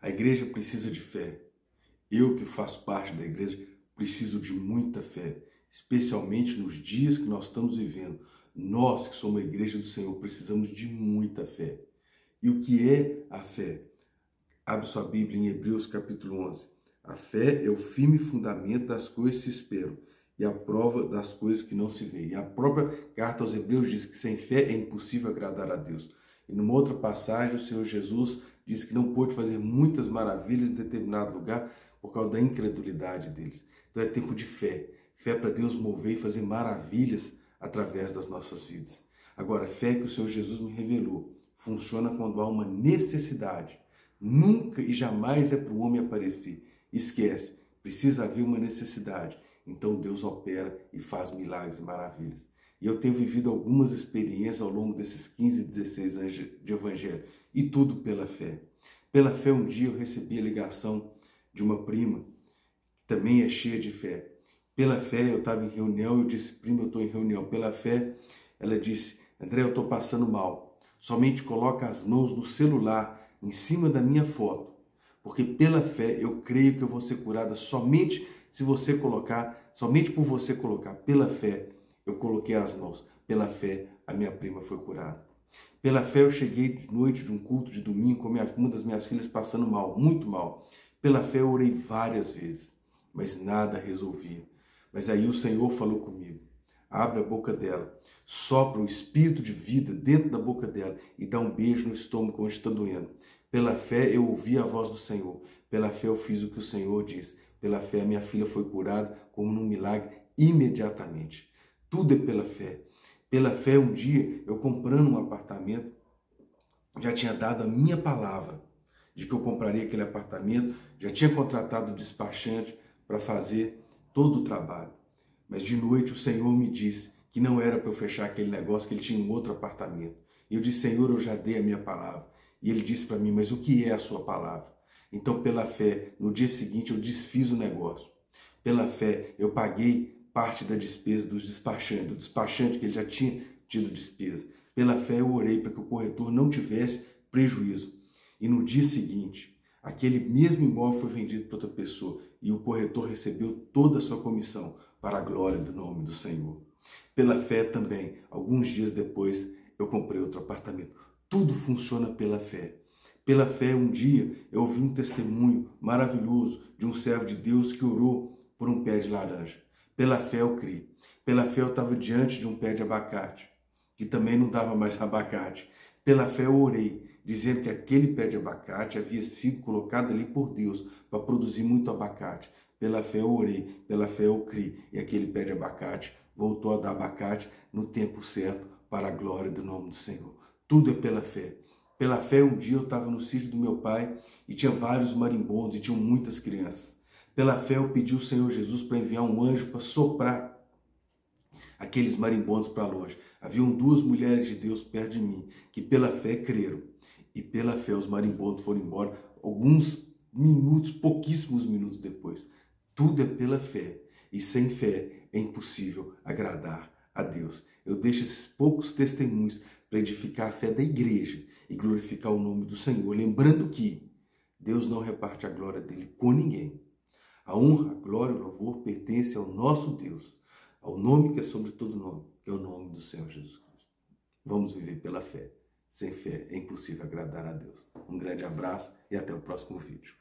A igreja precisa de fé. Eu que faço parte da igreja preciso de muita fé, especialmente nos dias que nós estamos vivendo. Nós que somos a igreja do Senhor precisamos de muita fé. E o que é a fé? Abre sua Bíblia em Hebreus capítulo 11. A fé é o firme fundamento das coisas que se esperam e a prova das coisas que não se veem. E a própria carta aos Hebreus diz que sem fé é impossível agradar a Deus. E numa outra passagem, o Senhor Jesus diz que não pôde fazer muitas maravilhas em determinado lugar por causa da incredulidade deles. Então é tempo de fé. Fé para Deus mover e fazer maravilhas através das nossas vidas. Agora, a fé que o Senhor Jesus me revelou funciona quando há uma necessidade. Nunca e jamais é para o homem aparecer. Esquece, precisa haver uma necessidade. Então Deus opera e faz milagres e maravilhas. E eu tenho vivido algumas experiências ao longo desses 15, 16 anos de evangelho. E tudo pela fé. Pela fé, um dia eu recebi a ligação de uma prima, que também é cheia de fé. Pela fé, eu estava em reunião, eu disse, prima, eu estou em reunião. Pela fé, ela disse, André, eu estou passando mal. Somente coloca as mãos no celular, em cima da minha foto. Porque pela fé, eu creio que eu vou ser curada somente se você colocar, somente por você colocar. Pela fé, eu coloquei as mãos. Pela fé, a minha prima foi curada. Pela fé, eu cheguei de noite de um culto de domingo com uma das minhas filhas passando mal, muito mal. Pela fé, eu orei várias vezes, mas nada resolvia. Mas aí o Senhor falou comigo, abre a boca dela, sopra o espírito de vida dentro da boca dela e dá um beijo no estômago onde está doendo. Pela fé, eu ouvi a voz do Senhor. Pela fé, eu fiz o que o Senhor disse. Pela fé, a minha filha foi curada como num milagre imediatamente. Tudo é pela fé. Pela fé, um dia, eu comprando um apartamento, já tinha dado a minha palavra de que eu compraria aquele apartamento, já tinha contratado o despachante para fazer todo o trabalho. Mas de noite o Senhor me disse que não era para eu fechar aquele negócio, que ele tinha um outro apartamento. E eu disse, Senhor, eu já dei a minha palavra. E ele disse para mim, mas o que é a sua palavra? Então, pela fé, no dia seguinte eu desfiz o negócio. Pela fé, eu paguei parte da despesa do despachante que ele já tinha tido despesa. Pela fé, eu orei para que o corretor não tivesse prejuízo. E no dia seguinte, aquele mesmo imóvel foi vendido para outra pessoa e o corretor recebeu toda a sua comissão para a glória do nome do Senhor. Pela fé também, alguns dias depois, eu comprei outro apartamento. Tudo funciona pela fé. Pela fé, um dia, eu ouvi um testemunho maravilhoso de um servo de Deus que orou por um pé de laranja. Pela fé, eu criei. Pela fé, eu estava diante de um pé de abacate, que também não dava mais abacate. Pela fé, eu orei, dizendo que aquele pé de abacate havia sido colocado ali por Deus para produzir muito abacate. Pela fé, eu orei. Pela fé, eu criei. E aquele pé de abacate voltou a dar abacate no tempo certo para a glória do nome do Senhor. Tudo é pela fé. Pela fé, um dia eu estava no sítio do meu pai e tinha vários marimbondos e tinham muitas crianças. Pela fé, eu pedi ao Senhor Jesus para enviar um anjo para soprar aqueles marimbondos para longe. Haviam duas mulheres de Deus perto de mim que pela fé creram. E pela fé os marimbondos foram embora alguns minutos, pouquíssimos minutos depois. Tudo é pela fé. E sem fé é impossível agradar a Deus. Eu deixo esses poucos testemunhos para edificar a fé da igreja e glorificar o nome do Senhor. Lembrando que Deus não reparte a glória dele com ninguém. A honra, a glória e o louvor pertencem ao nosso Deus, ao nome que é sobre todo nome, que é o nome do Senhor Jesus Cristo. Vamos viver pela fé. Sem fé é impossível agradar a Deus. Um grande abraço e até o próximo vídeo.